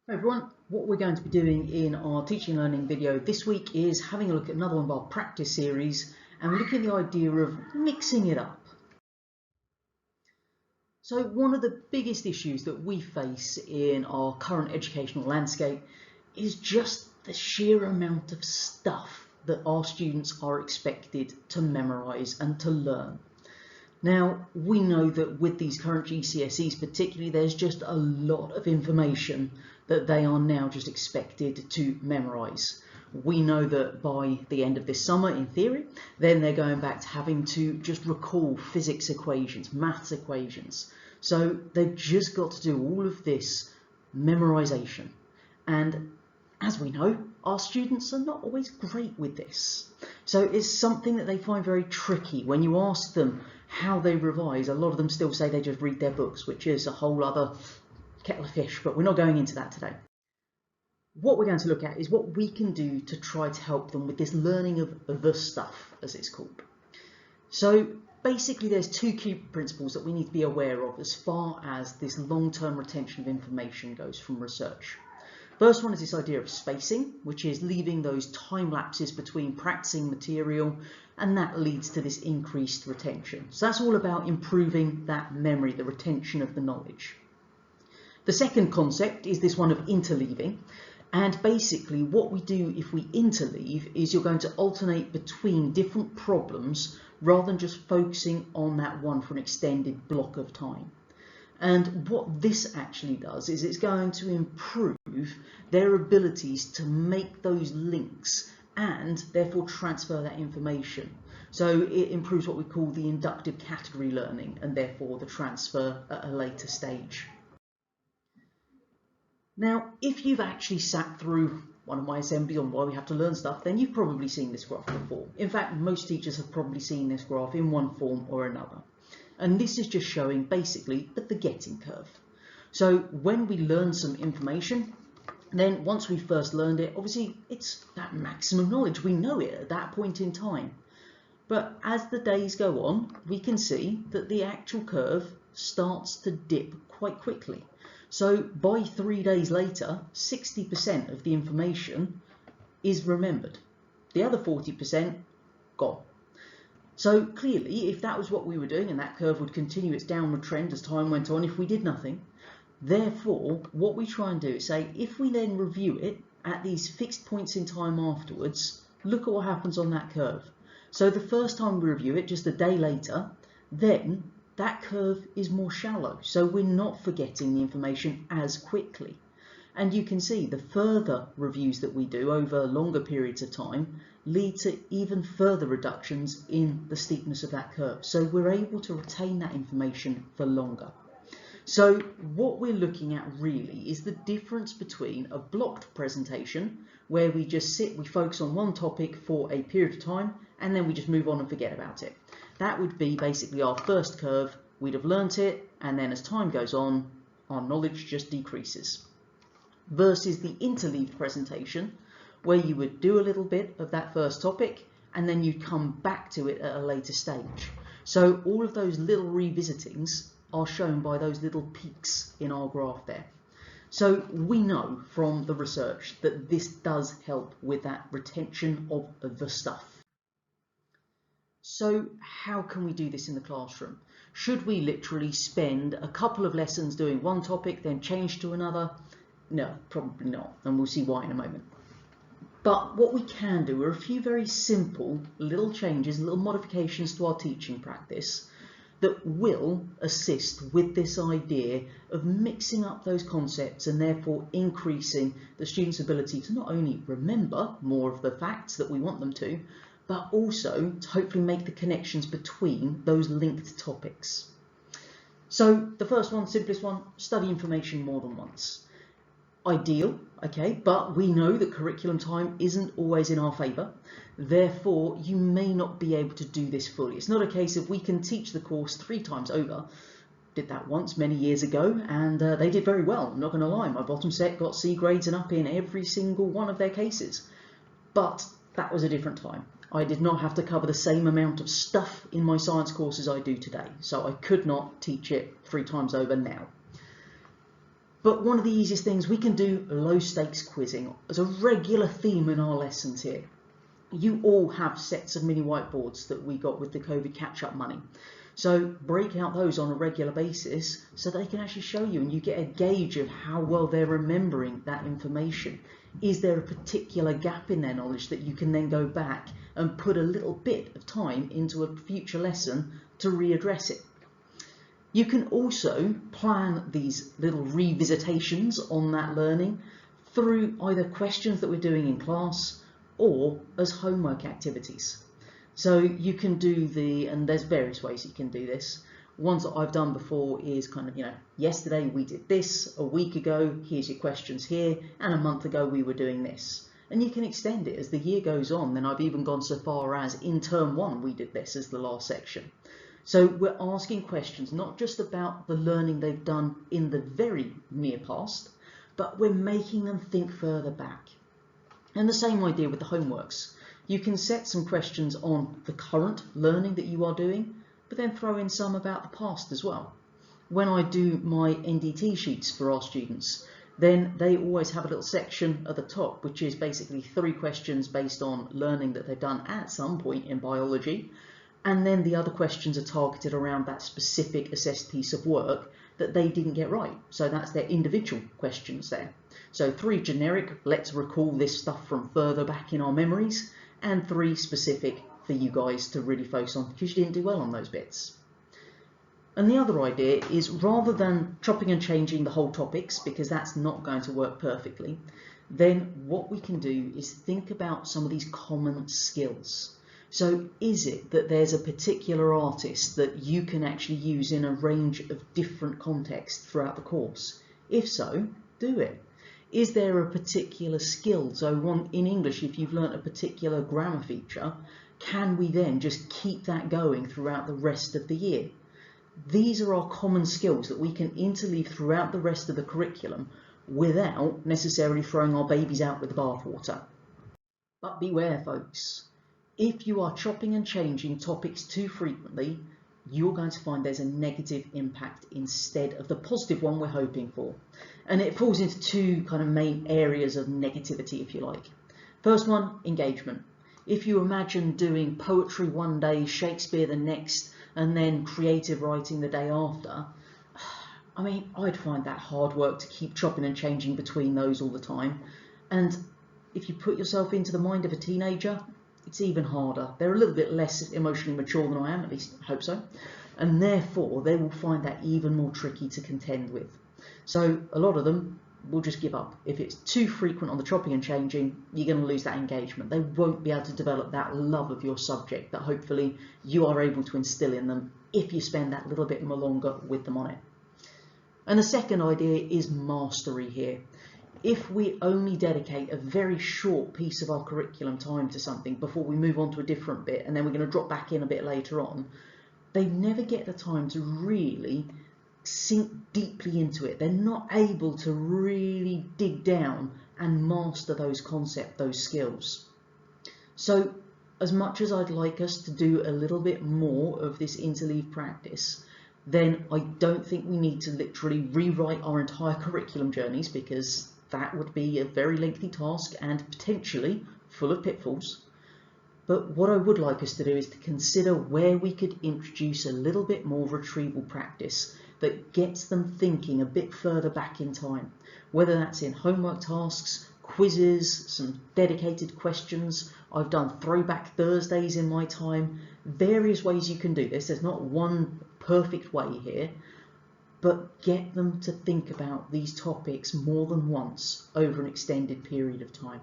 Hi everyone, what we're going to be doing in our teaching and learning video this week is having a look at another one of our practice series and looking at the idea of mixing it up. So one of the biggest issues that we face in our current educational landscape is just the sheer amount of stuff that our students are expected to memorise and to learn. Now, we know that with these current GCSEs particularly, there's just a lot of information that they are now just expected to memorise. We know that by the end of this summer, in theory, then they're going back to having to just recall physics equations, maths equations. So they've just got to do all of this memorisation. And as we know, our students are not always great with this. So it's something that they find very tricky. When you ask them how they revise, a lot of them still say they just read their books, which is a whole other kettle of fish, but we're not going into that today. What we're going to look at is what we can do to try to help them with this learning of the stuff, as it's called. So basically there's two key principles that we need to be aware of as far as this long-term retention of information goes from research. First one is this idea of spacing, which is leaving those time lapses between practicing material, and that leads to this increased retention. So that's all about improving that memory, the retention of the knowledge. The second concept is this one of interleaving, and basically what we do if we interleave is you're going to alternate between different problems rather than just focusing on that one for an extended block of time. And what this actually does is it's going to improve their abilities to make those links and therefore transfer that information. So it improves what we call the inductive category learning and therefore the transfer at a later stage. Now, if you've actually sat through one of my assemblies on why we have to learn stuff, then you've probably seen this graph before. In fact, most teachers have probably seen this graph in one form or another. And this is just showing basically the forgetting curve. So when we learn some information, then once we first learned it, obviously it's that maximum knowledge. We know it at that point in time. But as the days go on, we can see that the actual curve starts to dip quite quickly. So by 3 days later, 60% of the information is remembered. The other 40% gone. So clearly, if that was what we were doing and that curve would continue its downward trend as time went on if we did nothing, therefore what we try and do is say if we then review it at these fixed points in time afterwards, look at what happens on that curve. So the first time we review it, just a day later, then that curve is more shallow. So we're not forgetting the information as quickly. And you can see the further reviews that we do over longer periods of time lead to even further reductions in the steepness of that curve. So we're able to retain that information for longer. So what we're looking at really is the difference between a blocked presentation where we just sit, we focus on one topic for a period of time, and then we just move on and forget about it. That would be basically our first curve. We'd have learnt it, and then as time goes on, our knowledge just decreases. Versus the interleaved presentation, where you would do a little bit of that first topic and then you'd come back to it at a later stage. So all of those little revisitings are shown by those little peaks in our graph there. So we know from the research that this does help with that retention of the stuff. So how can we do this in the classroom? Should we literally spend a couple of lessons doing one topic, then change to another? No, probably not, and we'll see why in a moment. But what we can do are a few very simple little changes, little modifications to our teaching practice that will assist with this idea of mixing up those concepts and therefore increasing the students' ability to not only remember more of the facts that we want them to, but also to hopefully make the connections between those linked topics. So the first one, simplest one, study information more than once. Ideal, okay, but we know that curriculum time isn't always in our favour. Therefore, you may not be able to do this fully. It's not a case of we can teach the course 3 times over. Did that once many years ago, and they did very well. I'm not going to lie, my bottom set got C grades and up in every single one of their cases. But that was a different time. I did not have to cover the same amount of stuff in my science course as I do today, so I could not teach it 3 times over now. But one of the easiest things, we can do low stakes quizzing as a regular theme in our lessons here. You all have sets of mini whiteboards that we got with the COVID catch-up money. So break out those on a regular basis so they can actually show you and you get a gauge of how well they're remembering that information. Is there a particular gap in their knowledge that you can then go back and put a little bit of time into a future lesson to readdress it? You can also plan these little revisitations on that learning through either questions that we're doing in class or as homework activities. So you can do and there's various ways you can do this. Ones that I've done before is kind of, yesterday we did this, a week ago, here's your questions here, and a month ago we were doing this. And you can extend it as the year goes on. Then I've even gone so far as in term 1 we did this as the last section. So we're asking questions not just about the learning they've done in the very near past, but we're making them think further back. And the same idea with the homeworks. You can set some questions on the current learning that you are doing, but then throw in some about the past as well. When I do my NDT sheets for our students, then they always have a little section at the top, which is basically 3 questions based on learning that they've done at some point in biology. And then the other questions are targeted around that specific assessed piece of work that they didn't get right. So that's their individual questions there. So 3 generic, let's recall this stuff from further back in our memories, and 3 specific for you guys to really focus on because you didn't do well on those bits. And the other idea is, rather than chopping and changing the whole topics, because that's not going to work perfectly, then what we can do is think about some of these common skills. So is it that there's a particular artist that you can actually use in a range of different contexts throughout the course? If so, do it. Is there a particular skill? So in English, if you've learnt a particular grammar feature, can we then just keep that going throughout the rest of the year? These are our common skills that we can interleave throughout the rest of the curriculum without necessarily throwing our babies out with the bathwater. But beware, folks. If you are chopping and changing topics too frequently, you're going to find there's a negative impact instead of the positive one we're hoping for. And it falls into 2 kind of main areas of negativity, if you like. First one, engagement. If you imagine doing poetry one day, Shakespeare the next, and then creative writing the day after, I mean, I'd find that hard work to keep chopping and changing between those all the time. And if you put yourself into the mind of a teenager, it's even harder. They're a little bit less emotionally mature than I am, at least I hope so. And therefore, they will find that even more tricky to contend with. So a lot of them will just give up. If it's too frequent on the chopping and changing, you're going to lose that engagement. They won't be able to develop that love of your subject that hopefully you are able to instill in them if you spend that little bit more longer with them on it. And the second idea is mastery here. If we only dedicate a very short piece of our curriculum time to something before we move on to a different bit, and then we're going to drop back in a bit later on, they never get the time to really sink deeply into it. They're not able to really dig down and master those concepts, those skills. So as much as I'd like us to do a little bit more of this interleave practice, then I don't think we need to literally rewrite our entire curriculum journeys, because that would be a very lengthy task and potentially full of pitfalls. But what I would like us to do is to consider where we could introduce a little bit more retrieval practice that gets them thinking a bit further back in time, whether that's in homework tasks, quizzes, some dedicated questions. I've done throwback Thursdays in my time, various ways you can do this. There's not one perfect way here, but get them to think about these topics more than once over an extended period of time.